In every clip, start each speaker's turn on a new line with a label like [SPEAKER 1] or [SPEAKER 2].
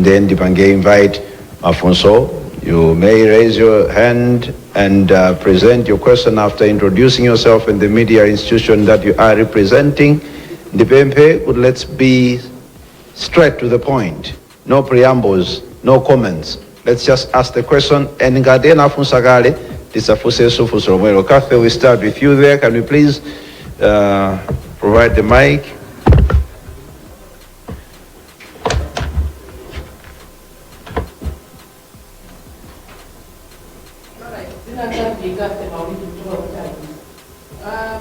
[SPEAKER 1] then Dipange invite Afonso. You may raise your hand and present your question after introducing yourself and the media institution that you are representing. Ndipempe, let's be straight to the point. No preambles, no comments. Let's just ask the question. And Ngadena Funsagale, Tisafuse Sufus Romero Cafe, we start with you there. Can we please provide the mic?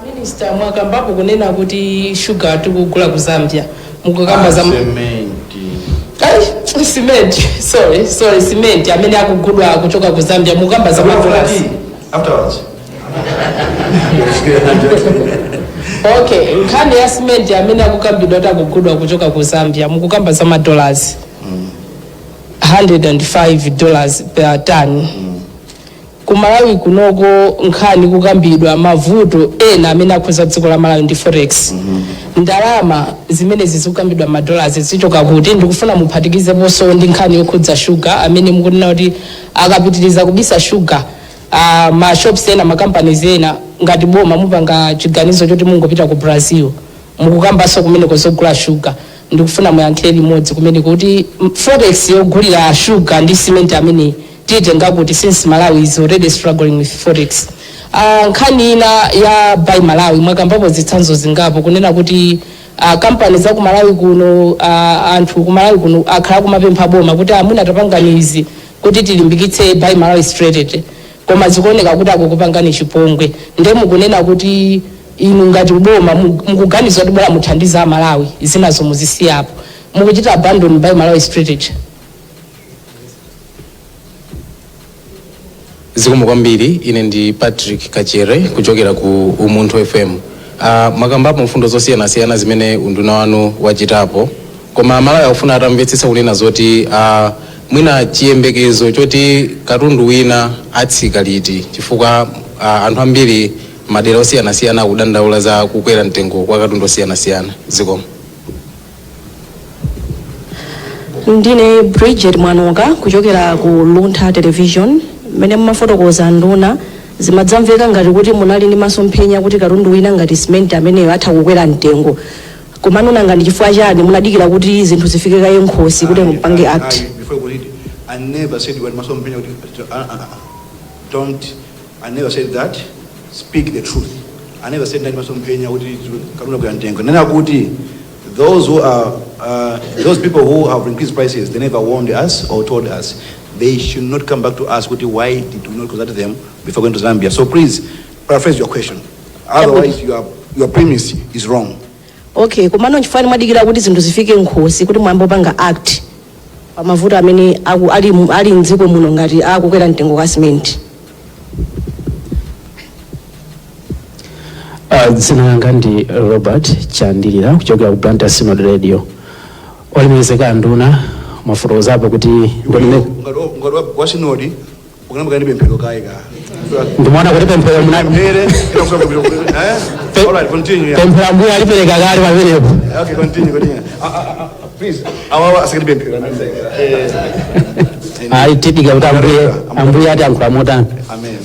[SPEAKER 2] Minister mwakambapo kunena kuti sugar tukugula ku Zambia mukukamba za cement sorry cement amene akugulwa kuchoka ku Zambia mukukamba za dollars
[SPEAKER 3] afterwards.
[SPEAKER 2] Okay, nkhani ya cement amene akukambidwa akugulwa kuchoka ku Zambia mukukamba za dollars $105 per ton. Ku Malawi kunoko nkhani kukambidwa mavuto ena amene akhoza dziko la Malawi ndi Forex. Ndalama zimene zizikukambidwa dollars zichoka kuti ndikufuna muphatikize ponso ndi nkhani yokhudza sugar amene mukunena kuti akapitiriza kubisa sugar ma shops ena ma companies ena ngati boma mupanga chiganizo choti mungopita ku Brazil mukukambanso kumene kozogula sugar. Ndikufuna muyankhire limodzi kumene kuti Forex yogulira sugar ndi cement amene titenga kuti since Malawi is already struggling with Forex. Nkhani ina ya Buy Malawi mwakambapo zitsanzo zingapo kunena kuti companies za ku Malawi kuno anthu ku Malawi kuno akhala kumapempha boma kuti amuna tapanganizi kuti tilimbikitse Buy Malawi strategy koma zikuoneka kuti akukupangani chipongwe ndiye mukunena kuti inu ngati boma mukuganiza kuti bora muthandiza Malawi zinazo muzisiyapo mukuchita abandon Buy Malawi strategy.
[SPEAKER 4] Zikomo kwambiri, ine ndi Patrick Kachere kuchokera ku Umunthu FM. Mwakambapo mfundo zosiyana-siyana zimene unduna wanu wachitapo koma Malawi akufuna atamvetsetsa kunena zoti mwina chiyembekezo choti katundu wina atsika liti chifukwa anthu ambiri madera osiyana-siyana akudandaula za kukwera mtengo kwa katundu osiyana-siyana. Zikomo.
[SPEAKER 5] Ndine Bridget Mwanoka kuchokera ku Luntha Television. Mene mafotokoza nduna zimadzamveka ngati kuti munali ndi masomphenya kuti katundu wina ngati cement amene atha kukwera mtengo koma nuna ngati chifukwa chani munadikira kuti zinthu zifike kaye nkhosi kuti mupange act.
[SPEAKER 3] I never said what masomphenya don't. I never said that. Speak the truth. I never said that masomphenya kuti katundu kwera mtengo. Nena kuti those people who have increased prices, they never warned us or told us. They should not come back to us with why did we not consult them before going to Zambia. So please paraphrase your question. Otherwise your premise is wrong.
[SPEAKER 5] Okay, kumano chifani mwadikira kuti zinthu zifike nkhosi kuti mwambo panga act pamavuto amene ali mdziko muno ngati akukwera mtengo wa cement.
[SPEAKER 6] Dzina langa ndi Robert Chandilira kuchokera ku Blantyre Synod Radio. Olemekezeka nduna mafotokozapo kuti ndonene
[SPEAKER 3] ngati Synod ukanamba ndi pemphero kaika.
[SPEAKER 6] Ndimona kuti pemphero
[SPEAKER 3] all right, continue.
[SPEAKER 6] Pemphero mbuya alipereka kale pamenepo.
[SPEAKER 3] Okay, continue. Please, awawa asikati pemphero.
[SPEAKER 6] Tidika kuti ambuya ati ankhula motani.
[SPEAKER 3] Amen.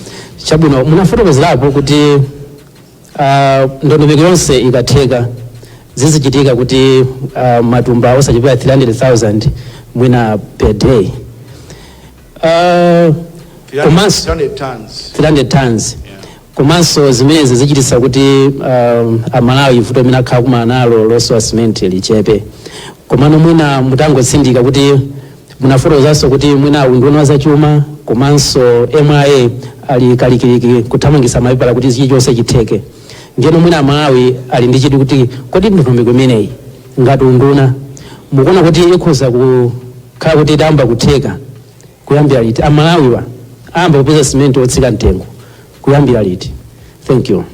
[SPEAKER 6] Chabwino munafotokozerapo kuti ndondomeko yonse ikatheka zizichitika kuti matumba osachepera 300,000 mwina per day. 300 tons. Komanso zimene zichititsa kuti Malawi vuto amene akhala kumana nalo losowa cement lichepe. Komano mwina mutangotsindika kuti munafotokozanso kuti mwina unduna wa zachuma komanso MIA ali kalikiliki kuthamangitsa mapepala kuti chilichonse chitheke. Ngeno mwina Malawi ali ndi chiti kuti kodi ndondomeko imeneyi ngati unduna mukuona kuti ikhoza kukhala kuti idayamba kutheka kuyambira liti Malawiwa ayamba kupeza cement otsika mtengo kuyambira liti? Thank you.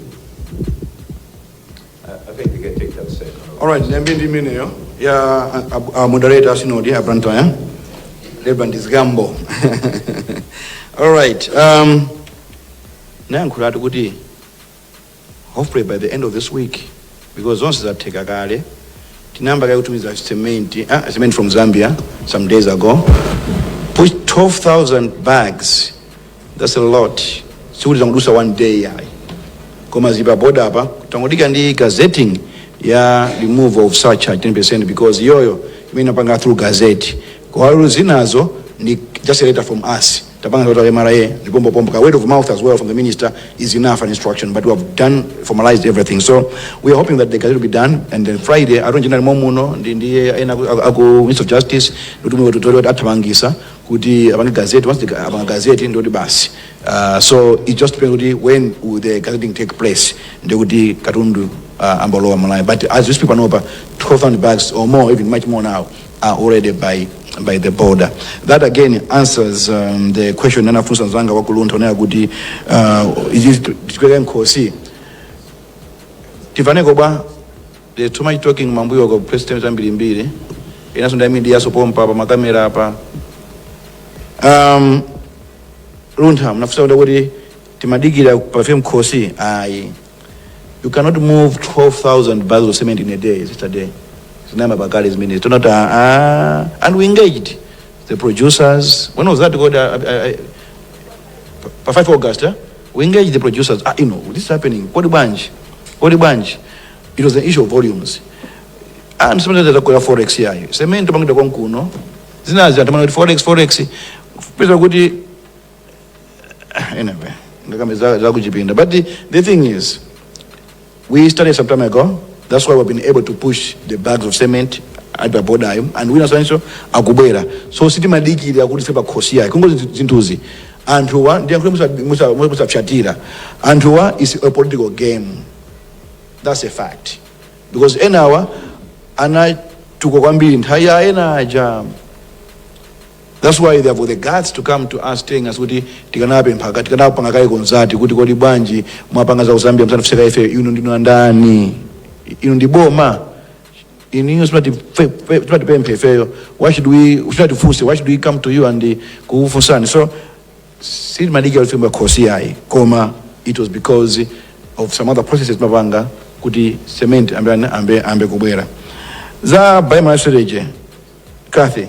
[SPEAKER 1] I think we can take that second.
[SPEAKER 3] All right, ndi mineyo ya moderator Synod Blantyre Reverend Gambo. All right, nayankhula kuti hopefully by the end of this week, because once that take a gale, tinamba kakutumiza cement from Zambia some days ago. Push 12,000 bags. That's a lot. Sikuti zangudusa one day. Koma zipa boda hapa, tangodika ndi gazetting ya remove of surcharge 10% because yoyo imenapanga through gazette. Kwa hiyo zinazo ni just a letter from us. Tapanga kutoka MRA, pombo word of mouth as well from the minister is enough an instruction, but we have done formalized everything. So we are hoping that the gazette will be done, and then Friday Aron General Momuno ndiye aku Minister of Justice lutumiwa tutoriwa atabangisa kuti abanga gazette once the abanga gazette ndo basi. So it just depends when will the gazetting take place. Ndekuti katundu ambalowa Malawi, but as we speak on over 12,000 bags or more, even much more now, are already by the border. That again answers the question nana funsa nzanga wakulunta onea kuti tikweka nkosi tifane koba there's too much talking mambuyo kwa president mbili inasonda media so pompa pa makamera hapa lunta mnafusa kuti timadikira pa film kosi you cannot move 12,000 bags of cement in a day. It's a day. And we engaged the producers. When was that? 5 August. We engaged the producers. This is happening. What bunch? It was an issue of volumes. And sometimes they call Forex here. Cement to the Kunkuyu. Forex. Anyway, but the thing is, we started some time ago. That's why we've been able to push the bags of cement at the border, and we are so akubera. So city madiki they are going to say kosia. Kongo zintuzi. And who they are musa chatira. And who is a political game. That's a fact. Because in our ana tukokwambiri ntaya ena jam. That's why they have the guts to come to us telling us kuti tikanape mpaka tikanapanga kai konzati kuti kodi banji mwapanga za Zambia msanafika ife ino ndino ndani. Inundiboma in why should we come to you and kuufusani? So see madiga film kosi koma it was because of some other processes mabanga kuti cement ambe kubwera za by strategy. Kathy,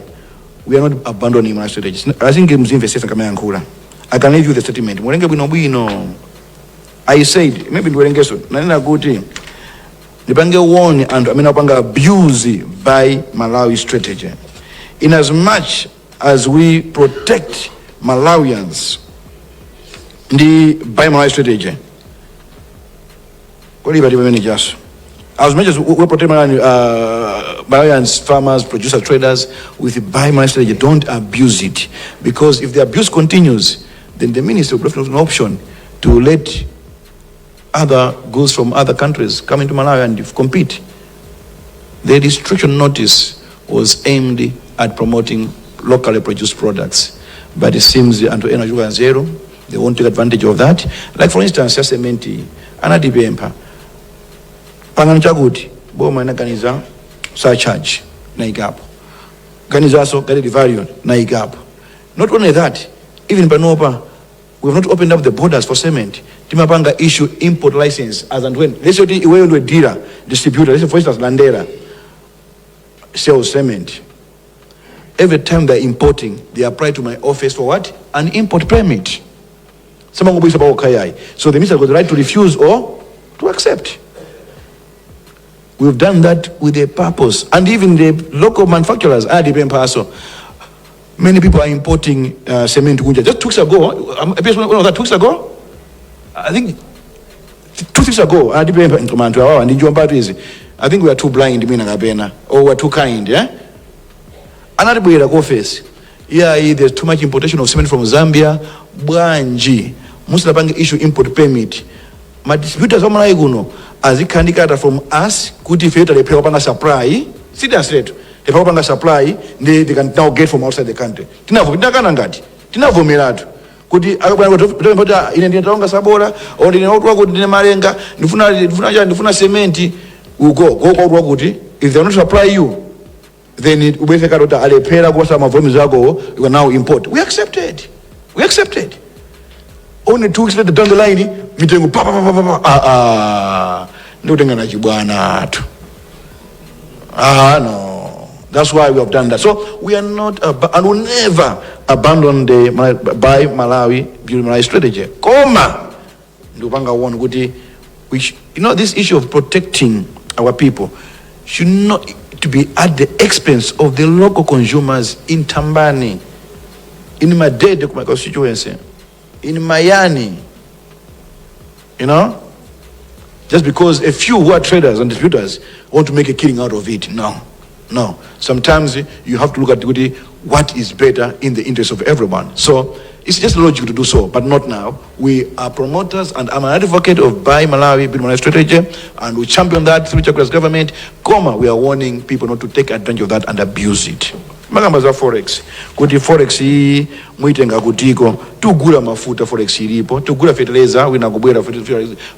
[SPEAKER 3] we are not abandoning my strategy. I think mzinvestesa kama Akuyankhura. I can leave you the statement. Murenge bwino I said maybe ndwerengeso nanena kuti Nipange warn and amenapanga abuse by Malawi strategy. In as much as we protect Malawians, the by Malawi strategy. As much as we protect Malawians, farmers, producers, traders with the by Malawi strategy, don't abuse it. Because if the abuse continues, then the minister will have an option to let other goods from other countries come into Malawi and compete. The restriction notice was aimed at promoting locally produced products, but it seems unto Energy Zero, they won't take advantage of that. Like for instance, cementi, anadibempa, panganchaguti, boma inaganiza surcharge na igapo, ganizaso gari divario na igapo. Not only that, even Panopa, we have not opened up the borders for cement. Timapanga issue import license as and when. Let's say we do a dealer, distributor. Let's say for instance Landera sells cement. Every time they're importing, they apply to my office for what? An import permit. So the minister has the right to refuse or to accept. We've done that with a purpose. And even the local manufacturers are dependent also. Many people are importing cement. Just 2 weeks ago, I think 2 weeks ago, I think we are too blind, or we are too kind, yeah? Another way to go face. Yeah, there's too much importation of cement from Zambia. Bwanji, Muslim issue import permit. My distributors as it can from us, could if they pay up supply, see that straight. They pay up supply, they can now get from outside the country. Tinavo miratu. Kuti akabwana inenditonga sabora or ndinotwa kuti ndine marenga ndifuna cement ugo kwa kuti if they don't supply you then it ubese karota alepera kwa sama volumes zako you can now import. We accepted only 2 weeks later down the line mitengo pa ndio tengana chibwana atu No. That's why we have done that. So we are not, and will never abandon the Buy Malawi, Build Malawi strategy. Koma! This issue of protecting our people should not to be at the expense of the local consumers in Tambani, in Madede, my constituency, in Mayani. Just because a few who are traders and distributors want to make a killing out of it. No. Sometimes you have to look at what is better in the interest of everyone. So it's just logical to do so, but not now. We are promoters, and I'm an advocate of Buy Malawi, Build Malawi strategy, and we champion that through Chakwera's government. We are warning people not to take advantage of that and abuse it. Magamba za Forex. Kuti Forex hii muitenga kutiko. Tugula mafuta Forex ilipo. Tugula fertilizer.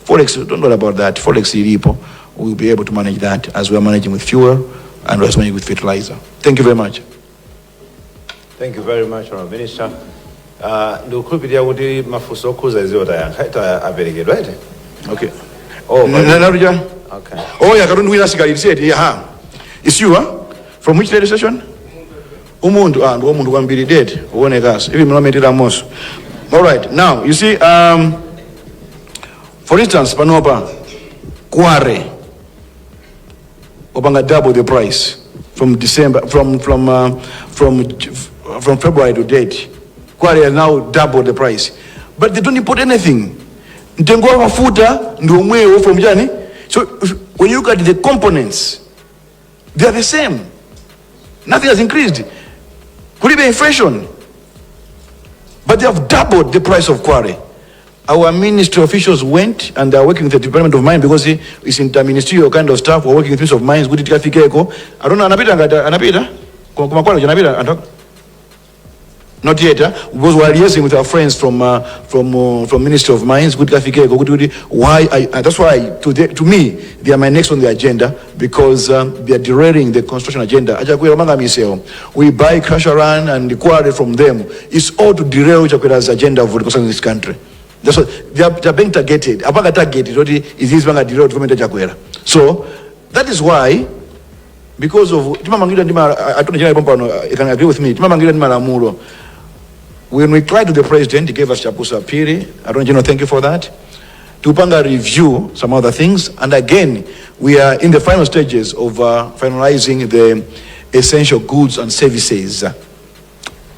[SPEAKER 3] Forex, don't worry about that. Forex ilipo. We'll be able to manage that as we are managing with fuel and as managing with fertilizer. Thank you very much.
[SPEAKER 1] Thank you very much, Honorable Minister. Ndukupitia kuti mafuso kuza ziota yankha avereke, right?
[SPEAKER 3] Okay.
[SPEAKER 1] Okay.
[SPEAKER 3] Oh, yeah, Karundu Wina Sigari said, yeah. It's you, huh? From which radio station? Umundu, Umundu Wambiri dead. Uonegas. Even Mlameti Ramos. All right. Now, you see, for instance, Panopa, Kware, Obanga double the price from December, from February to date. Kware has now doubled the price, but they don't import anything. Ntengo mafuta ndio mweo from Jani. So when you look at the components, they are the same. Nothing has increased. Could it be inflation? But they have doubled the price of Kware. Our ministry officials went and they are working with the Department of Mines because it's interministerial kind of stuff. We're working with Ministry of Mines. I don't know, Anapita? Not yet, because we are liaising with our friends from Ministry of Mines. Why? That's why to me they are my next on the agenda, because they are derailing the construction agenda. We buy crusher run and the quarry from them. It's all to derail Chakwera's agenda for the construction in this country. That's what they are being targeted. So that is why, because of I can agree with me. When we cried to the president, he gave us Chapusa Piri. I don't know, thank you for that. Tupanga review some other things. And again, we are in the final stages of finalizing the essential goods and services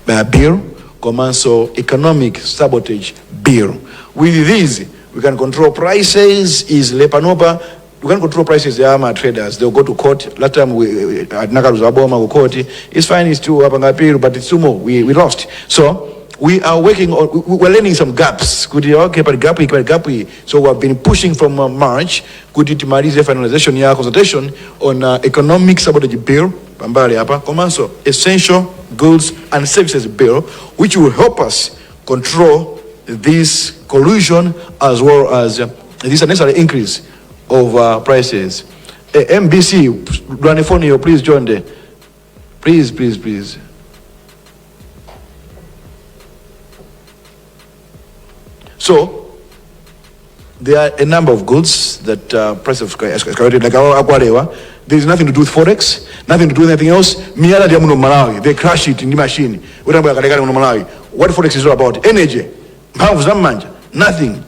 [SPEAKER 3] bill, Komanso economic sabotage bill. With this, we can control prices. Is Lepanopa? We can control prices. They are my traders. They'll go to court. Last time we at Nakaruzaboma go court. It's fine. It's true. But it's sumo. We lost. So we are working on. We're learning some gaps. So we have been pushing from March. To finalization consultation on economic sabotage bill. Komanso essential goods and services bill, which will help us control this collusion as well as this unnecessary increase of prices. MBC, Ranifonio, please join there. Please. So, there are a number of goods that prices escalated, like our Aquarewa. There is nothing to do with Forex, nothing to do with anything else. Miala diamuno Malawi, they crash it in the machine. What Forex is all about? Energy. Nothing.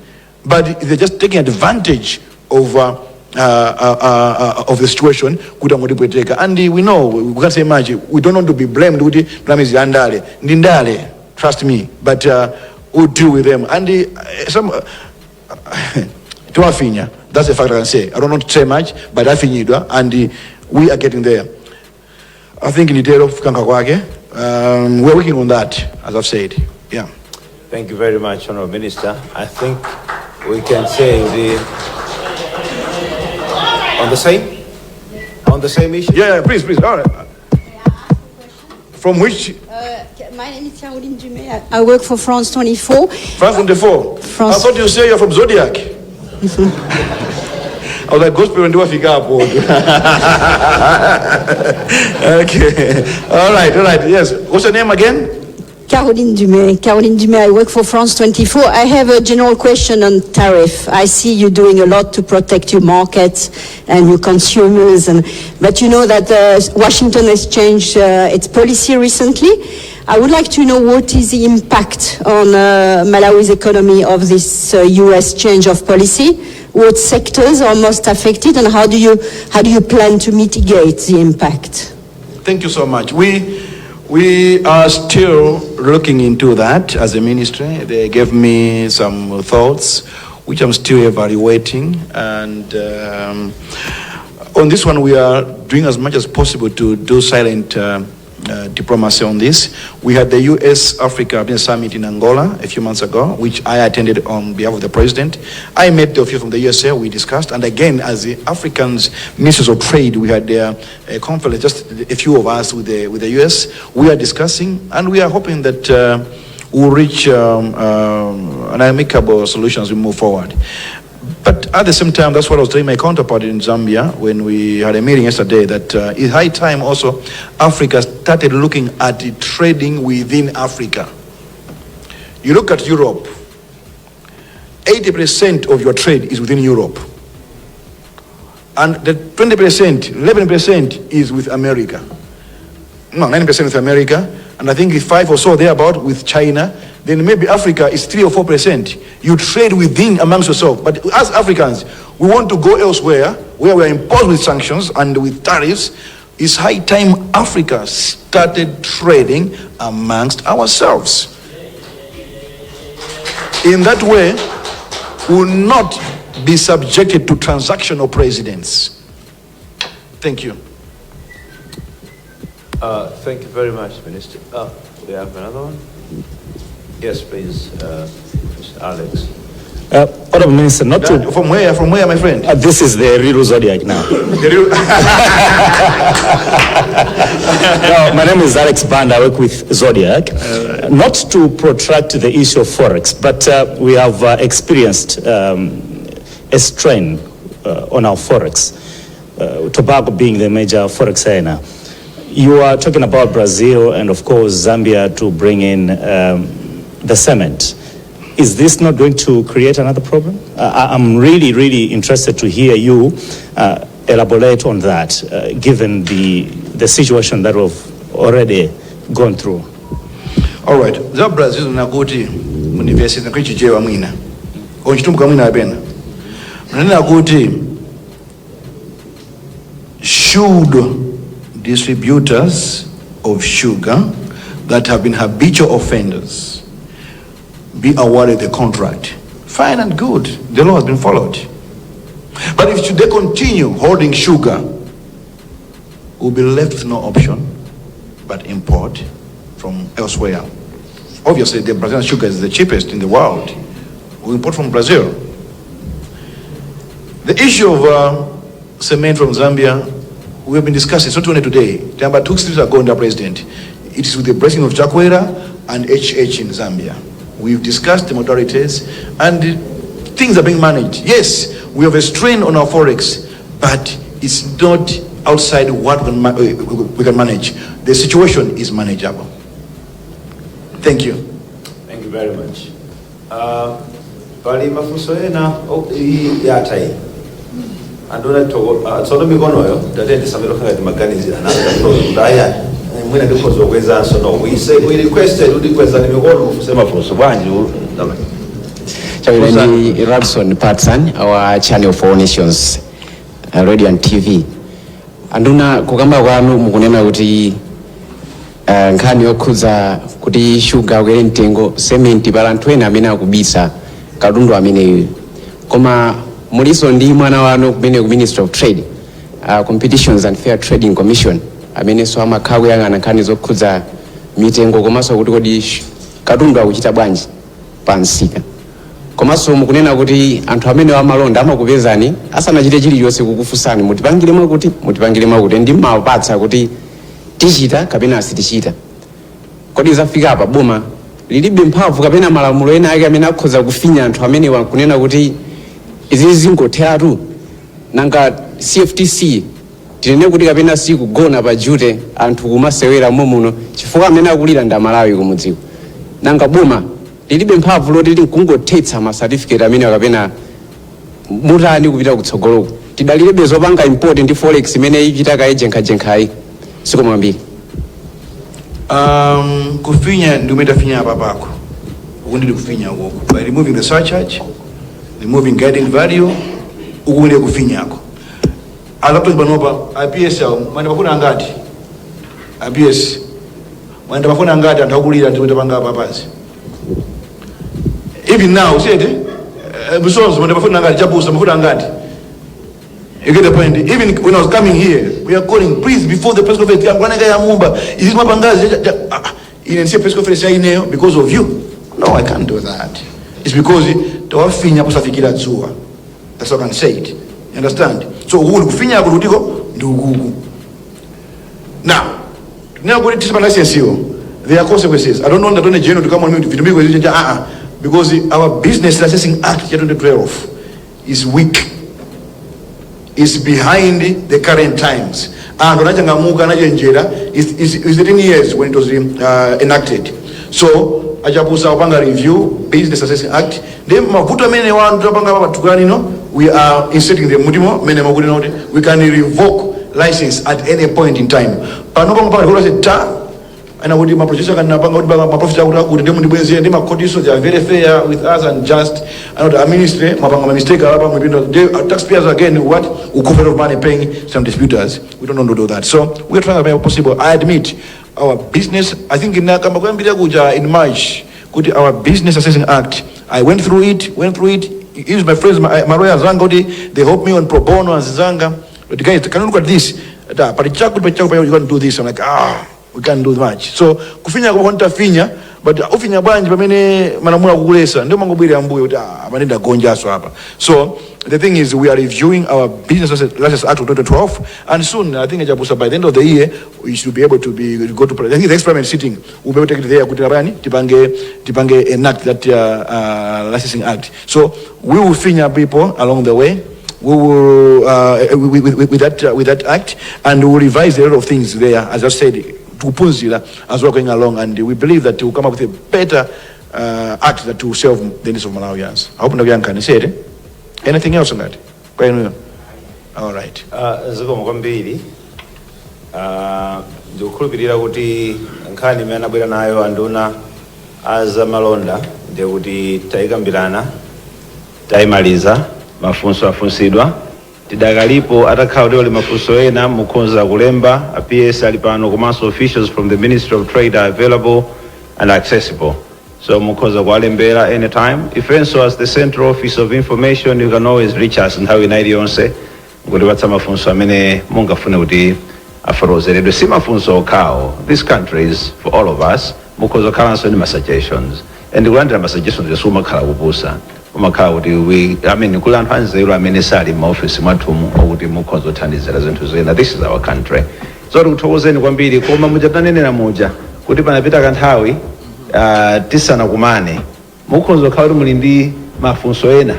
[SPEAKER 3] But they're just taking advantage of the situation. And we know, we can't say much. We don't want to be blamed. Trust me. But we'll deal with them. And that's the fact I can say. I don't want to say much, but I think and we are getting there. I think in the day of Kankakwage, we're working on that, as I've said. Yeah.
[SPEAKER 1] Thank you very much, Honorable Minister. I think we can say on the same issue.
[SPEAKER 3] Yeah, please. All right. From which?
[SPEAKER 7] My name is Caroline Dumais. I work for France 24.
[SPEAKER 3] France 24. I thought you say you're from Zodiac. I was like, gospel and do a figure up. Okay. All right. Yes. What's your name again?
[SPEAKER 7] Caroline Dumais, I work for France 24. I have a general question on tariff. I see you doing a lot to protect your markets and your consumers, but you know that Washington has changed its policy recently. I would like to know what is the impact on Malawi's economy of this US change of policy. What sectors are most affected, and how do you plan to mitigate the impact?
[SPEAKER 3] Thank you so much. We are still looking into that as a ministry. They gave me some thoughts, which I'm still evaluating. And on this one, we are doing as much as possible to do silent diplomacy on this. We had the US-Africa Business Summit in Angola a few months ago, which I attended on behalf of the president. I met the officials from the USA, we discussed, and again, as the Africans Ministers of Trade, we had a conference, just a few of us with the US. We are discussing, and we are hoping that we'll reach an amicable solution as we move forward. But at the same time, that's what I was telling my counterpart in Zambia when we had a meeting yesterday, that it's high time also Africa started looking at the trading within Africa. You look at Europe, 80% of your trade is within Europe. And the 20%, 11% is with America. No, 9% with America, and I think it's 5 or so thereabout with China. Then maybe Africa is 3 or 4%. You trade within amongst yourself. But as Africans, we want to go elsewhere where we are imposed with sanctions and with tariffs. It's high time Africa started trading amongst ourselves. In that way, we will not be subjected to transactional presidents. Thank you.
[SPEAKER 1] Thank you very much, Minister. We have another one. Yes, please, Mr. Alex.
[SPEAKER 8] Honorable Minister, not to...
[SPEAKER 3] From where, my friend?
[SPEAKER 8] This is the real Zodiac now. No, my name is Alex Band, I work with Zodiac. Not to protract the issue of Forex, but we have experienced a strain on our Forex, tobacco being the major Forex earner. You are talking about Brazil and, of course, Zambia to bring in the cement. Is this not going to create another problem? I'm really interested to hear you elaborate on that, given the situation that we've already gone through.
[SPEAKER 3] All right. The Brazil na kuti university na kuchichewa mwina. Onchitumbuka mwina apena. Mnena kuti should distributors of sugar that have been habitual offenders be awarded the contract, fine and good, the law has been followed. But if they continue holding sugar, we'll be left with no option but import from elsewhere. Obviously, the Brazilian sugar is the cheapest in the world. We import from Brazil. The issue of cement from Zambia, we have been discussing, it's not only today, about 2 weeks ago under President. It is with the blessing of Chakwera and HH in Zambia. We've discussed the modalities and things are being managed. Yes, we have a strain on our Forex, but it's not outside what we can manage. The situation is manageable. Thank you.
[SPEAKER 1] Thank you very much. Pali mafunso ena yatai. Andona to sono mikonoyo tatende samelo kanga timaganizira na ndaya mwina ndikozo kweza so no we requested udikweza nimikono kusema funso bwanji
[SPEAKER 9] Chawileni Robson Patson, our channel for nations, radio and TV. Anduna kukamba kwanu mukunena kuti nkhani yokhuza kuti sugar kwere mtengo cement balanthu ena amene akubisa katundu amene koma muliso ndi mwana wanu kumene ku Ministry of Trade, Competitions and Fair Trading Commission amene so amakhala kuyang'ana nkhani zokhuza mitengo komanso kuti kodi katundu akuchita bwanji pansika. Komanso mukunena kuti anthu amene wamalonda amakupezani asanachite chilichonse kukufunsani mutipangire mwakuti ndi mmawapatsa kuti tichita kapena sitichita. Kodi zafika apa boma lilibe mphamvu kapena malamulo ena ake amene akhoza kufinya anthu amene wakunena kuti izi zingotheratu nanga CFTC tinene kuti kapena sikugona pa jute anthu kumasewera muno chifukwa amene akulira ndi Malawi kumudziko. nanga boma lilibe mphamvu loti likungothetsa ma certificate amene akapena mutani kupita kutsogoloko tidalilebe zopanga import ndi forex imene ichita kaye jenkhajenkhayi siko mwambiri.
[SPEAKER 3] Kufinya ndio umetafinya hapa pako. Ukundi kufinya huko. By removing the surcharge, removing guiding value, ukundi kufinya hako. Alafu banopa IPS mwana bafuna ngati. IPS mwana bafuna ngati antakulira ndimeta panga hapa pazi. Even now, see it? Busozo mwana bafuna ngati chapusa bafuna ngati. You get the point? Even when I was coming here, we are calling, please, before the press conference, Mumba, is this Mapangazi? You didn't say press conference because of you. No, I can't do that. It's because that's how I can say it. You understand? So, now go to license here. There are consequences. I don't want the general to come on me to Vitumbiko because our business licensing act 2012 is weak. Is behind the current times. And is 13 years when it was enacted. So, Ajapusa Wapanga Review, Business Assessing Act, we are inserting the Mudimo, we can revoke license at any point in time. And I would my producer can my profit out with them my conditions they are very fair with us and just and the ministry my mistake taxpayers again what who cover of money paying some disputers. We don't want to do that. So we're trying to make it possible. I admit our business, I think in March, our Business Assessing Act, I went through it, used my friends, my lawyer Zangodi, they helped me on pro bono and Zanga. But the guys, can you look at this? But you're going to do this. I'm like, we can't do much. So kufinya kwa kwanta finya, but ufinya banji pamene manamula kukulesa ndio mangobiri ambuyo amanenda gonja so hapa. So the thing is we are reviewing our Business License Act of 2012 and soon I think by the end of the year we should be able to go to I think the experiment sitting we'll be able to take it there kutirabani tipange enact that licensing act. So we will finya people along the way. We will with that act and we will revise a lot of things there as I said. As we're going along, and we believe that we'll come up with a better act that will serve the needs of Malawians. I hope Akuyankhura said it. Anything else on that? All right.
[SPEAKER 1] Ziko mkwambiri. Ndikukhulupirira kuti nkhani imene abwera nayo anduna aza malonda ndiye kuti tayikambirana tayimaliza mafunso afunsidwa. Tidakalipo atakhala kuti oli mafunso ena mukhoza kulemba PS ali pano komanso officials from the Ministry of Trade are available and accessible. So mukhoza kuwalembera anytime. If also as the Central Office of Information you can always reach us nthawi inayi yonse kuti patsa mafunso amene mungafune kuti afotokozeredwe. Si mafunso okhawo. This country is for all of us. Mukhoza khalanso ndi suggestions. And kulandira ma suggestions yesu umakhala kupusa. Umakhala kuti kuli anthu anzeru amene sali maofisi mwathumu okuti mukhoza kuthandizira zinthu zina. This is our country. So tikuthokozeni kwambiri koma muchatanenera muja kuti panapita kanthawi tisanakumane mukhoza kukhala kuti muli ndi mafunso ena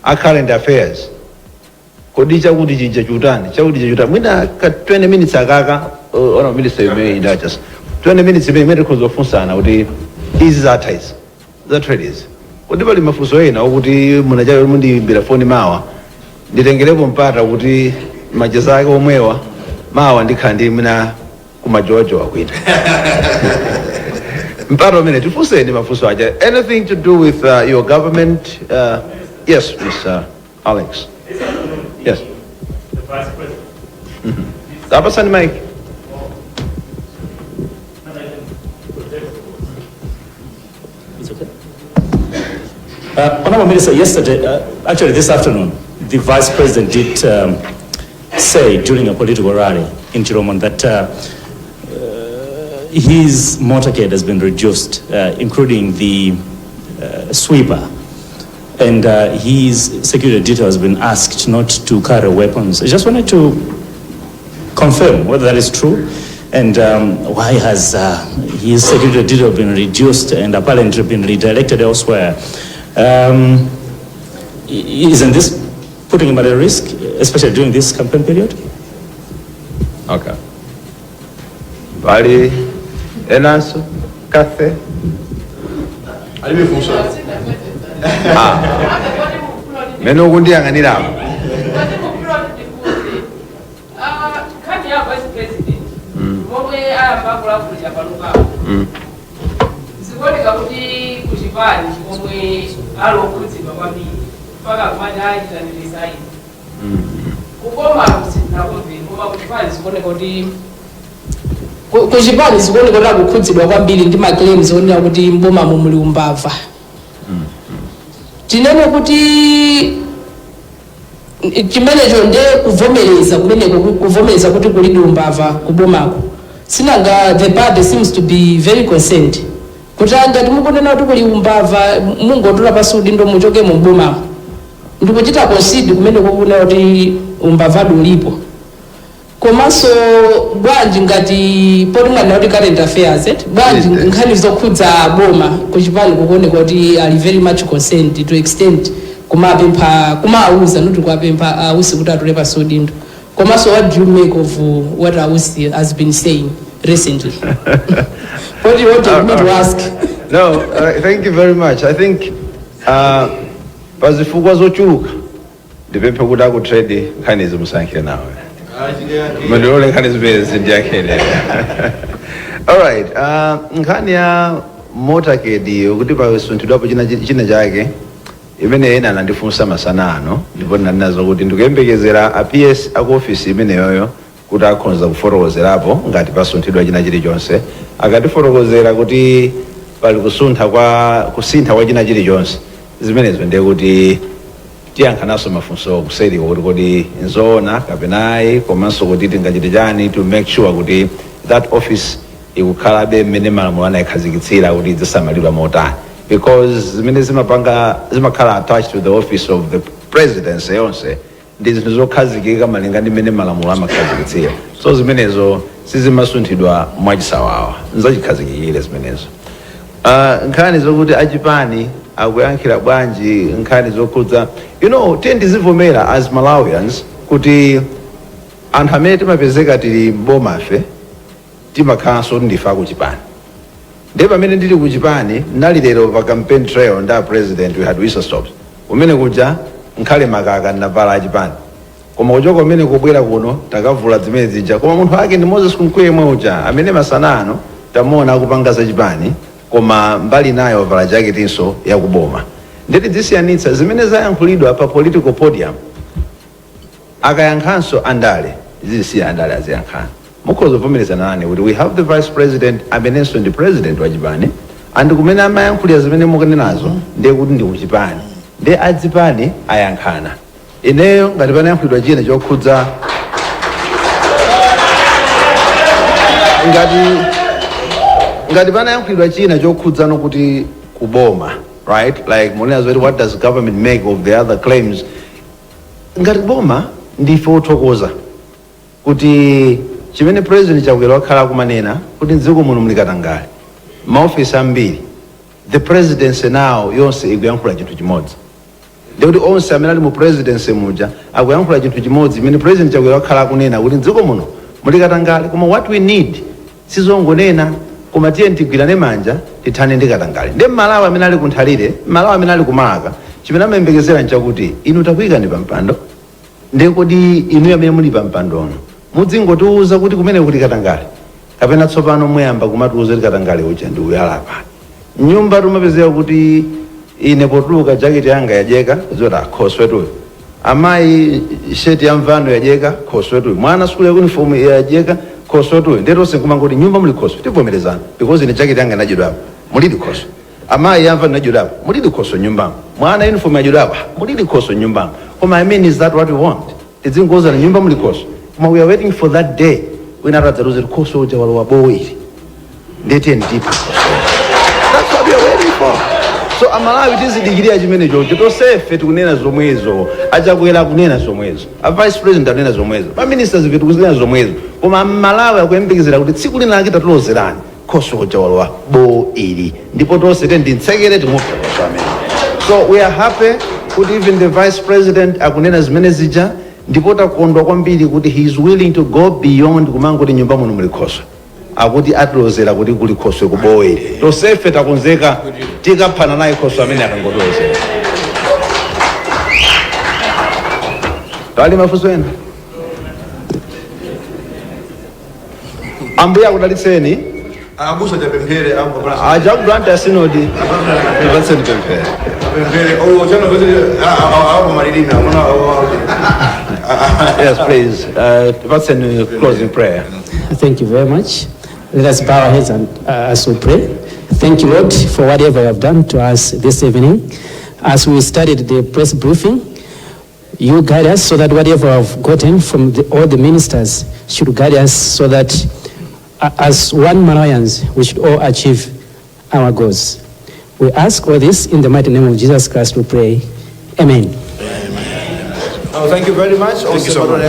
[SPEAKER 1] a current affairs. Kodi chakuti chija chutani mwina ka 20 minutes akaka ona minister you may indulge us 20 minutes imene tikhoza kufunsana kuti izi zataizi za traders. Kodi pali mafunso ena okuti munachalo mundiyimbira foni mawa nditengerepo mpata kuti majeza ake omwewa mawa ndikhala ndi mina kumajowajowa kwita. Mpata umene tifunseni mafunso aja. Anything to do with your government? Yes, Mr. Alex. Yes.
[SPEAKER 8] The Vice President.
[SPEAKER 1] Apasani Mike.
[SPEAKER 8] Honorable Minister, yesterday, actually this afternoon, the Vice President did say during a political rally in Chiromon that his motorcade has been reduced, including the sweeper, and his security detail has been asked not to carry weapons. I just wanted to confirm whether that is true, and why has his security detail been reduced and apparently been redirected elsewhere? Isn't this putting him at a risk, especially during this campaign period?
[SPEAKER 1] Okay. Bali, Enanso, Kathe.
[SPEAKER 3] Alibe funso.
[SPEAKER 1] Meno kundiyang'anirapo.
[SPEAKER 2] Kati ya vice president. Momwe ayamba kulakulira pano. Zikuoneka kuti kuchipani chomwe alokhudzidwa kwambiri mpaka kumati achitaniriza ino. Kukoma kusinakomvera koma kuchipani zikuoneka kuti kuchipani zikuoneka kuti akukhudzidwa kwambiri ndi maclaims onena kuti mboma muli umbava. Tinene kuti chimenecho nde kuvomereza kuti kulidi umbava kubomako. Sinanga the party seems to be very concerned. Kutanga timukunena kuti kuli umbava mungotola pasudi ndo muchoke mu bomako. Ndikuchita concede kumene kukuna kuti umbava ulipo. Komanso bwanji ngati potingana kuti current affairs bwanji nkhani zokhudza boma kuchipani kukuoneka kuti ali very much concerned to extent kumauza not kuapempha ausi kuti atule pasudi ndo. Komanso what do you make of what Ausi has been saying recently? What do you want me to ask?
[SPEAKER 1] No, thank you very much. I think pazifukwa zochuluka ndipemphe kuti akutrade nkhani zimusankhire nawe. Mandole nkhani zimene zindiyakhele. All right, nkhani ya motorcade kuti pasunthidwapo china chake imene ena anandifunsa masana ano ndipo ndinazo kuti ndikuyembekezera a PS aku office imeneyoyo kuti akhonza kufotokozerapo ngati pasunthidwa china chilichonse akatifotokozera kuti pali kusintha kwa china chilichonse zimenezo ndiye kuti tiyankhanaso mafunso kuseri kuti kodi nzoona kapenayi komanso kuti tingachite chani to make sure kuti that office ikukhalabe mmene malamulo anayikhazikitsira kuti zisamalidwa motani. Because zimene zimakhala attached to the office of the presidency yonse ndi zinthu zokhazikika malinga ndi mmene malamulo amakhazikitsira. So zimenezo sizimasunthidwa mwachisawawa nzachikhazikikire zimenezo. Nkhani zokuti achipani akuyankhira bwanji nkhani zokhudza tendizivomera as Malawians kuti anthu amene timapezeka tili mbomafe timakhalanso ndifa kuchipani. Ndipo pamene ndili kuchipani nali lero pa campaign trail nda president we had whistle stops umene kuja nkhale makaka ndavala achipani koma kuchoka umene kubwera kuno takavula zimene zija koma munthu wake ndi Moses Kunkuyu yemwe uja amene masana ano tamuona akupanga zachipani koma mbali nayo vala jaketinso yakuboma. Ndeti zisiyanitsa zimene zayankhulidwa pa political podium akayankhanso andale zisiya andale aziyankhana. Mukhoza kuvomerezana nane kuti we have the vice president amenenso ndi president wa chipani and kumene amayankhulira zimene mukunenazo ndiye kuti ndi kuchipani ndiye adzipani ayankhana. Ineyo ngati panayankhulidwa china chokhudza ngati panayankhulidwa china chokhudzano kuti kuboma, right? Like munena zoti what does government make of the other claims? Ngati boma ndife othokoza kuti chimene president chakwera wakhala kumanena kuti mdziko muno mulikatangale maofisi ambiri the presidency now yonse ikuyankhula chinthu chimodzi ndikuti onse amene ali mu presidency muja akuyankhula chinthu chimodzi imene president chakwera wakhala kunena kuti mdziko muno mulikatangale koma what we need sizongonena koma tiye tigwirane manja tithane ndi katangale. Ndi Malawi amene ali kunthalire Malawi amene ali kumalaka chimene amayembekezera nchakuti inu takuyikani pampando ndiye kodi inu amene muli pampandono mudzingotiuza kuti kumene kuti katangale kapena tsopano muyamba kumatiuza kuti katangale uja ndi uyalapa nyumba tumapezeka kuti ine potuluka jaketi yanga yajeka zoti akhoswetuyo amayi sheti ya mvano yajeka khoswetuyo mwana skulu ya uniform yajeka khoswetuyo ndetonse nkumangoti nyumba muli khoswe tivomerezana because ine jaketi yanga inajidwapo mulidi khoswe amayi ya mvano inajidwapo mulidi khoswe nyumbamo mwana uniform yajidwapo mulidi khoswe nyumbamo koma I mean is that what we want? Tidzingoza na nyumba muli khoswe. We are waiting for that day when Aradzaruzi Koso Jawalwa Boy. That's what we are waiting for. So Malawi it is the degree ajimene to say fit kunena zomwezo ajakwera kunena zomwezo a vice president anena zomwezo ma ministers vitu kunena zomwezo koma Malawi akuyembekezera kuti tsiku lina lake tatulozerani Koso Jawalwa Boy ndipo tonse tenditsekere timufe Koso amene. So we are happy kuti even the vice president akunena zimene zija ndipo takondwa kwambiri kuti he is willing to go beyond kumanga kuti nyumba muno muli khoswe akuti atilozera kuti kuli Khoswe kubowe tosefe takonzeka tikaphana naye Khoswe amene akangotozera. Tali mafunso ena? Ambuya kudalitseni.
[SPEAKER 3] Abusa japemphere
[SPEAKER 1] Ajakulanda sinodi. Tipatseni pemphere. Yes, please. Tipatseni closing prayer.
[SPEAKER 6] Thank you very much. Let us bow our heads and as we pray. Thank you, Lord, for whatever you have done to us this evening. As we studied the press briefing, you guide us so that whatever we have gotten from all the ministers should guide us so that as one Malawians, we should all achieve our goals. We ask all this in the mighty name of Jesus Christ, we pray. Amen.
[SPEAKER 1] Thank you very much.
[SPEAKER 3] Thank you so much.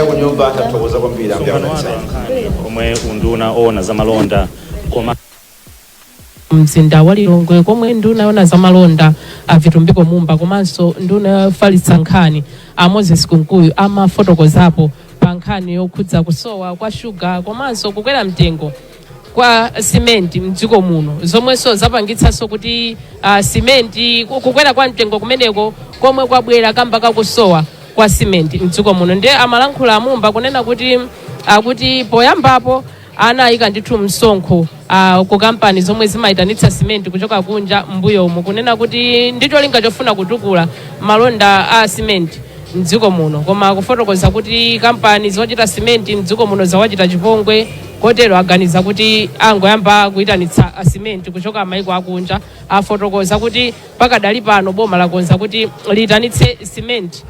[SPEAKER 2] Mzinda wa Lilongwe komwe nduna yona za malonda a Vitumbiko Mumba komanso nduna Atolankhani a Moses Kunkuyu amafotokozapo pa nkhani yokhudza kusowa kwa shuga komanso kukwera mtengo kwa simenti mdziko muno zomwenso zapangitsanso kuti simenti kukwera kwa mtengo kumeneko komwe kwabwera kamba kakusowa kwa simenti mdziko muno. Ndiye amalankhula Mumba kunena kuti poyambapo anayika ndithu msonkho ku kampani zomwe zimayitanitsa simenti kuchoka kunja mbuyo umu kunena kuti ndicho linga chofuna kutukula malonda a simenti mdziko muno, koma kufotokoza kuti kampani zochita simenti mdziko muno zawachita chipongwe kotero aganiza kuti angoyamba kuyitanitsa simenti kuchoka maiko akunja. Afotokoza kuti pakadali pano boma lakonza kuti liyitanitse simenti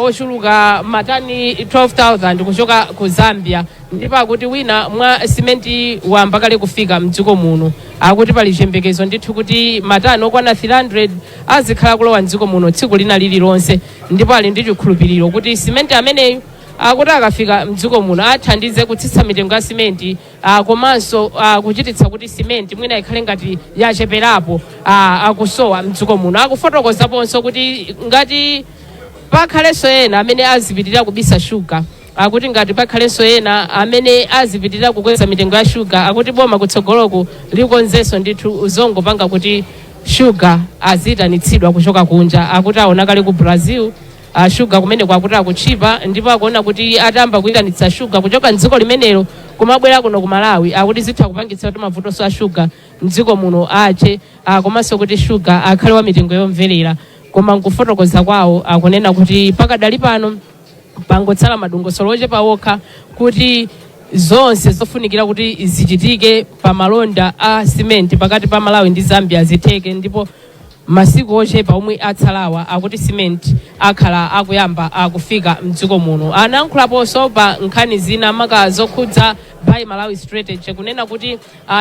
[SPEAKER 2] ochuluka matani 12,000 kuchoka ku Zambia, ndipo akuti wina mwa simenti wamba kale kufika mdziko muno. Akuti pali chiyembekezo ndithu kuti matani okwana 300 azikhala kulowa mdziko muno tsiku lina lililonse, ndipo ali ndi chikhulupiriro kuti simenti ameneyu akuti akafika mdziko muno athandize kutsitsa mitengo ya simenti komanso kuchititsa kuti simenti mwina ikhale ngati yacheperapo akusowa mdziko muno. Akufotokozaponso kuti ngati pakhalenso ena amene azipitirira kubisa shuga, akuti ngati pakhalenso ena amene azipitirira kukweza mitengo ya shuga, akuti boma kutsogoloko likonzenso ndithu zongopanga kuti shuga aziyitanitsidwa kuchoka kunja. Akuti aona kale ku Brazil shuga kumene kwakuti akuchipa, ndipo akuona kuti atamba kuyitanitsa shuga kuchoka mdziko limenelo kumabwera kuno ku Malawi, akuti zitha kupangitsa kuti mavutonso a shuga mdziko muno ache, komanso kuti shuga akhale wa mitengo yomverera. Koma nkufotokoza kwawo akunena kuti pakadali pano pangotsala madongosolo ochepa wokha kuti zonse zofunikira kuti zichitike pa malonda a simenti pakati pa Malawi ndi Zambia zitheke, ndipo masiku ochepa omwe atsalawa akuti simenti akhala akuyamba akufika mdziko muno. Anayankhulaponso pa nkhani zina maka zokhudza Buy Malawi strategy kunena kuti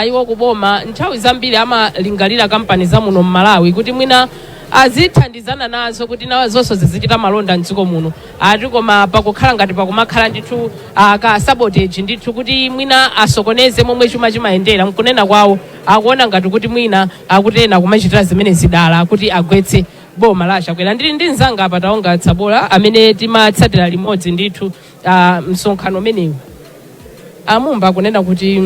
[SPEAKER 2] iwo kuboma nthawi zambiri amalingalira kampani za muno Malawi kuti mwina azithandizana nazo kuti nawo zonse zizichita malonda mdziko muno. Ati koma pakukhala ngati pakumakhala ndithu ka sabotage ndithu kuti mwina asokoneze momwe chuma chimayendera, nkunena kwawo akuona ngati kuti mwina akutena kumachitira zimene zidala kuti agwetse boma la chakwera. Ndili ndi mzanga apa taonga Tsabola amene timatsatira limodzi ndithu msonkhano umenewu. Mumba akunena kuti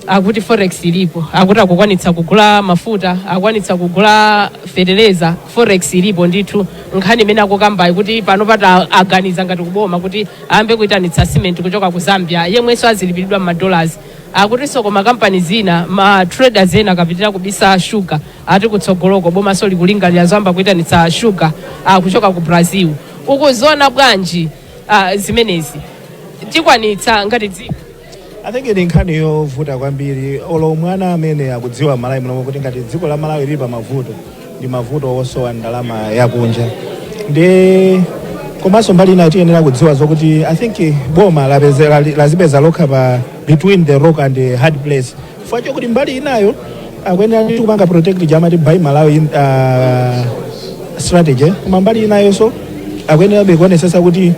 [SPEAKER 2] akuti Forex ilipo, akuti akukwanitsa kugula mafuta, akukwanitsa kugula fertilizer, Forex ilipo ndithu. Nkhani imene akukambayi kuti pano pata aganiza ngati kuboma kuti ayambe kuyitanitsa simenti kuchoka ku Zambia yemwenso azilipiridwa $. Akuti koma kampani zina ma traders ena akapitira kubisa sugar ati kutsogoloko boma so likulingalira zamba kuyitanitsa sugar kuchoka ku Brazil. Ukuzona bwanji zimenezi tikwanitsa ngati dziko?
[SPEAKER 10] I think in nkhani yovuta kwambiri olo mwana amene akudziwa Malawi muno kuti ngati dziko la Malawi lili pa mavuto ndi mavuto osowa ndalama yakunja. Ndi komanso mbali ina tiyenera kudziwa zokuti I think boma lazipeza lokha pa between the rock and the hard place. Facho kuti mbali inayo akuyenera ndi kupanga protect jamati Buy Malawi strategy. Koma mbali inayo so akuyenera bekuonesesa kuti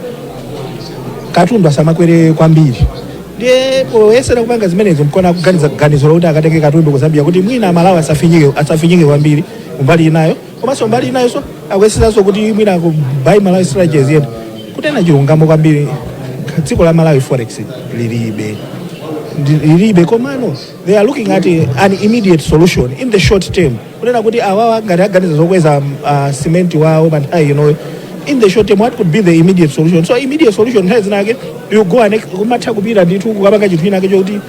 [SPEAKER 10] katundu asamakwere kwambiri. Ndipo yesera kupanga zimenezo mkona kuganiza ganizo kuti akateke katundu ku Zambia kuti mwina Malawi asafinyike kwambiri mbali inayo. Komanso mbali inayo so akwesera so kuti mwina ku Buy Malawi strategies yetu kutena chilungamo kwambiri dziko la Malawi Forex lilibe. ilibe komano they are looking at an immediate solution in the short term kunena kuti awawa ngati aganiza zokweza cement wawo panthawi in the short term what could be the immediate solution. So immediate solution nthawi zinake you go and kumatha kupita ndithu kukapanga chinthu inake chokuti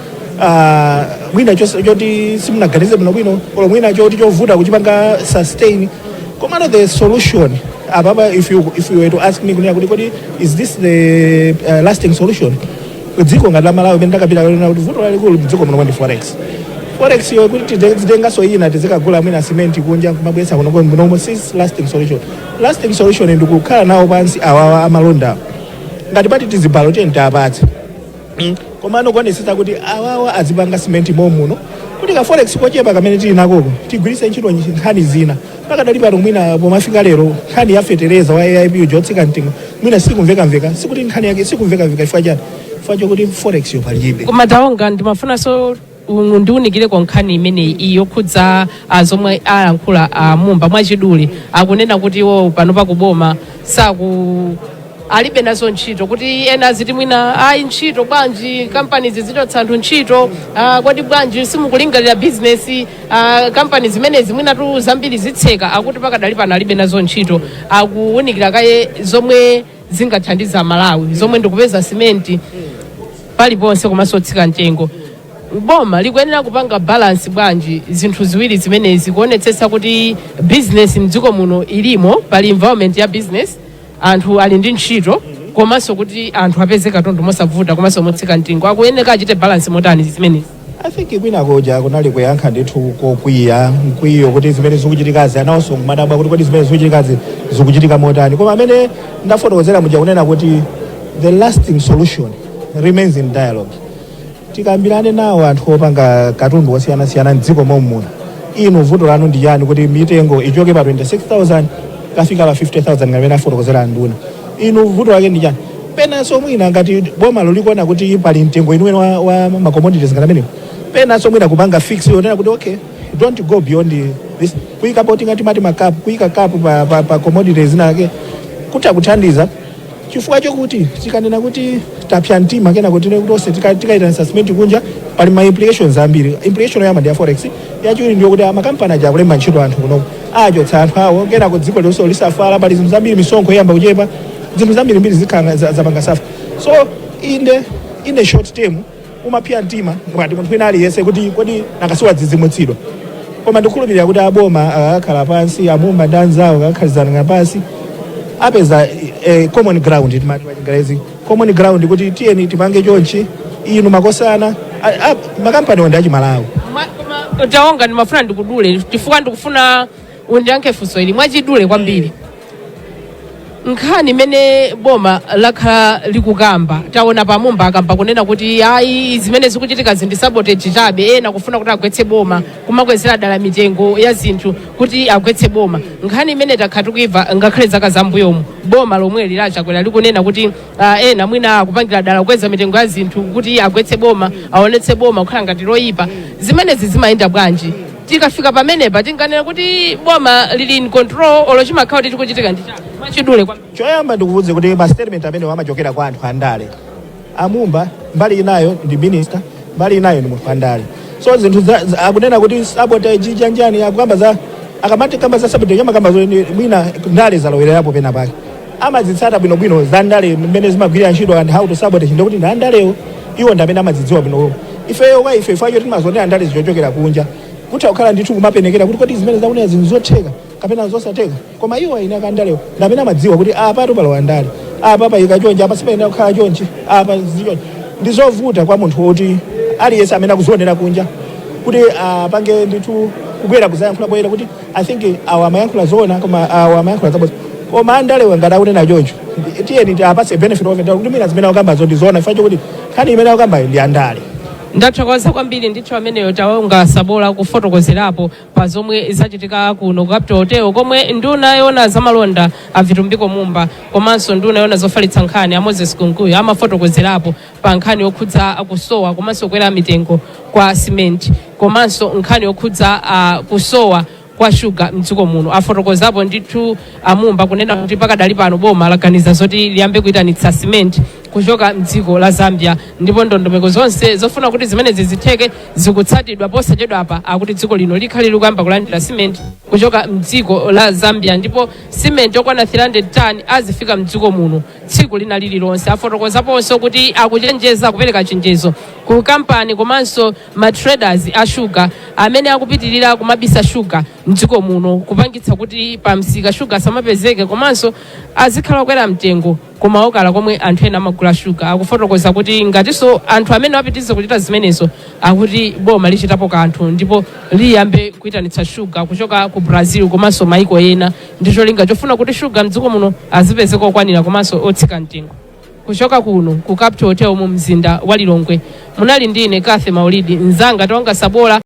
[SPEAKER 10] mwina choti simunaganize bwino bwino kolo mwina choti chovuta kuchipanga sustain komano the solution ababa if you were to ask me kunena kuti kodi is this the lasting solution dziko ngati la Malawi pene takapita kalena kuti vuto lalikulu dziko muno ndi forex yo kuti tidzengaso ina tizikagula mwina cement kunja kumabwesa kuno sis lasting solution ndi kukhala nawo pansi awawa amalonda ngati pati tizibalo tentapatse komano kuonesesa kuti awawa azipanga cement muno kuti ka forex kochepa kamene tili nakoko tigwirise ntchito nkhani zina pakadali pano mwina pomafika lero nkhani ya fetereza wa AIP jotsika mtengo mwina sikumveka sikuti nkhani yake sikumveka chifukwa chani chifukwa kuti forex yo palibe
[SPEAKER 2] koma taonga ndimafuna so ndiunikire kwa nkhani imene yokhudza zomwe ayankhula Mumba mwachidule akunena kuti iwo pano pakuboma alibe nazo ntchito kuti ena ziti mwina ayi ntchito bwanji companies zichotsa anthu ntchito kodi bwanji simukulingalira business companies zimenezi mwina tu zambiri zitseka akuti pakadali pano alibe nazo ntchito akuunikira kaye zomwe zingathandiza Malawi zomwe ndikupeza cement paliponse komanso tsika mtengo boma likuyenera kupanga balance bwanji zinthu ziwiri zimenezi kuonetsetsa kuti business mdziko muno ilimo pali environment ya business anthu ali ndi ntchito komanso kuti anthu apeze katundu mosavuta komanso motsika mtengo akuyenera achite balance motani zimenezi.
[SPEAKER 10] I think kwina koja kunali kuyankha ndithu kokwiya mkwiyo kuti zimene zikuchitikazi anawonso kumadabwa kuti kodi zimene zikuchitikazi zikuchitika motani koma amene ndafotokozera muja kunena kuti the lasting solution remains in dialogue. Tikambirane nawo anthu opanga katundu wosiyanasiyana mdziko momwe inu vuto lanu ndi yani kuti mitengo ichoke pa 26,000 kafika pa 50,000 ngamene afotokozera nduna inu vuto lake ndi yani penanso mwina ngati boma lolikuona kuti pali mtengo inuwene wa macommodities ngamene penanso mwina kupanga fix yonena kuti okay don't go beyond this kuyika poti ngati mati makapu kuyika kapu pa commodities zinake kuti akuthandiza chifukwa chokuti tikanena kuti tapya mtima kena kuti tonse tikaita assessment kunja pali ma implications ambiri. Implication yama ndi forex yachiwiri ndiyo kuti makampani aja akulemba ntchito anthu kuno achotsa anthu awo kena ku dziko lonse lisafala pali zinthu zambiri misonkho yamba kuchepa zinthu zambiri mbiri zikhala zapanga safa so in the short term umapya mtima ngati munthu wina aliyense kuti kodi nakasiwa dzidzimutsidwa koma ndikhulupirira kuti aboma akakhala pansi Amumba ndi anzawo akakhalizana pansi apeza common ground timati pachingerezi common ground kuti tiyeni tipange chonchi inu makosana makampani wanda achimalawi
[SPEAKER 2] taonga ndimafuna ndikudule chifukwa ndikufuna undiyankhe funso ili mwachidule kwambiri nkhani imene boma lakhala likukamba taona pa Mumba akamba kunena kuti ayi zimene zikuchitika ndi sabotage chabe ena kufuna kuti agwetse boma kumakwezera dala mitengo ya zinthu kuti agwetse boma nkhani imene takhala tikuimva ngakhale zaka zambuyomu boma lomwe lilachakwera likunena kuti ena mwina akupangira dala kukweza mitengo ya zinthu kuti agwetse boma aonetse boma kukhala ngati loyipa zimenezi zimayenda bwanji tikafika pamenepa tinganena kuti boma lili in control olo chimakhala kuti chikuchitika ndi chani mwachidule kwa
[SPEAKER 10] choyamba ndikuwuze kuti ma statement amene wamachokera kwa anthu andale Amumba mbali inayo ndi minister mbali inayo ndi munthu andale so zinthu akunena kuti sabotage chanjani akukamba za akamati kamba za sabotage amakamba mwina ndale zalowerapo pena pake amazitsata bwinobwino za ndale mmene zimagwirira ntchito and how to sabotage ndikuti ndi andalewo iwo ndi amene amadzidziwa bwino ifeyo kwa ife fayo timazonera ndale zichochokera kunja kuti akukhala ndithu kumapenekera kuti kodi zimene zakunena zinthu zotheka kapena zosatheka koma iwo ina kandalewo ndamene amadziwa kuti apa tupalowa ndale apa payika chonchi apa sipayenera kukhala chonchi apa zichonchi ndizovuta kwa munthu woti aliyense amene akuzionera kunja kuti apange ndithu kubwera kuzayankhula poyera kuti I think awa amayankhula zoona koma awa amayankhula zabodza koma andalewo ngati akunena choncho tiyeni apase benefit of it kuti mina zimene akambazo ndi zoona ifancho kuti nkhani imene akambayo ndi andale.
[SPEAKER 2] Ndathokoza kwambiri ndithu ameneyo taonga sabola kufotokozerapo pa zomwe zachitika kuno ku Capital Hotel komwe nduna yona zamalonda a Vitumbiko Mumba komanso nduna yona zofalitsa nkhani a Moses Kunkuyu amafotokozerapo pa nkhani yokhudza akusowa komanso kwera mitengo kwa cement komanso nkhani yokhudza kusowa kwa sugar mdziko muno afotokozapo ndithu Amumba kunena kuti pakadali pano boma laganiza zoti liyambe kuitanitsa cement kuchoka mdziko la Zambia, ndipo ndondomeko zonse zofuna kuti zimenezi zitheke zikutsatidwa posachedwa apa akuti dziko lino likhale likuyamba kulandira cement kuchoka mdziko la Zambia, ndipo cement yokwana 300 ton azifika mdziko muno tsiku lina lililonse. Afotokozaponso kuti akuchenjeza kupereka chenjezo ku kampani komanso ma traders a sugar amene akupitirira kumabisa sugar mdziko muno kupangitsa kuti pamsika sugar samapezeke komanso azikhala kwera mtengo koma okala komwe anthu ena amagula sugar. Akufotokoza kuti ngatinso anthu amene apitiriza kuchita zimenezo akuti boma lichitapo kanthu ndipo liyambe kuyitanitsa sugar kuchoka ku Brazil komanso maiko ena ndicho linga chofuna kuti sugar mdziko muno azipezeka okwanira komanso otsika mtengo. Kuchoka kuno ku Capital Hotel mu mzinda wa Lilongwe munali ndine Kathe Maulidi, mzanga Tonga Sabola.